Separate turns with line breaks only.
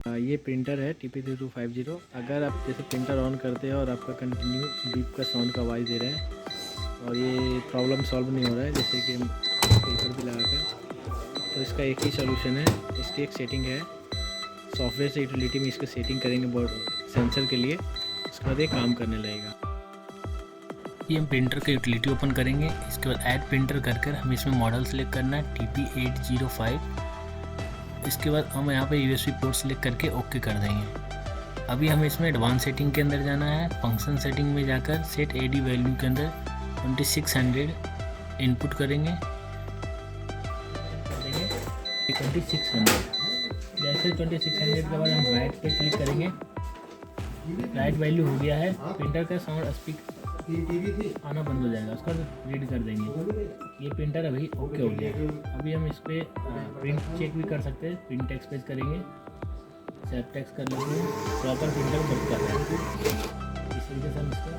ये प्रिंटर है TP3250। अगर आप जैसे प्रिंटर ऑन करते हैं और आपका कंटिन्यू बीप का साउंड का आवाज़ दे रहे हैं और ये प्रॉब्लम सॉल्व नहीं हो रहा है, जैसे कि हम पेपर पे लगा कर, तो इसका एक ही सॉल्यूशन है। इसकी एक सेटिंग है, सॉफ्टवेयर से यूटिलिटी में इसका सेटिंग करेंगे बोर्ड सेंसर के लिए, उसके बाद ये काम करने लगेगा।
ये हम प्रिंटर का यूटिलिटी ओपन करेंगे। इसके बाद ऐड प्रिंटर कर हम इसमें मॉडल सेलेक्ट करना है TP805। इसके बाद हम यहाँ पे USB पोर्ट सेलेक्ट करके ओके कर देंगे। अभी हमें इसमें एडवांस सेटिंग के अंदर जाना है। फंक्शन सेटिंग में जाकर सेट AD वैल्यू के अंदर 2600 इनपुट करेंगे 2600। जैसे 2600 के बाद हम राइट पे क्लिक करेंगे, राइट वैल्यू हो गया है। प्रिंटर का साउंड स्पीक आना बंद हो जाएगा, उसका रीड कर देंगे। ये प्रिंटर अभी ओके हो गया। अभी हम इस पर प्रिंट चेक भी कर सकते हैं। प्रिंट टेक्स्ट पेज करेंगे, सेव टेक्स्ट कर लेंगे, प्रॉपर प्रिंटर वर्क कर रहा है। इस तरीके से हम इसका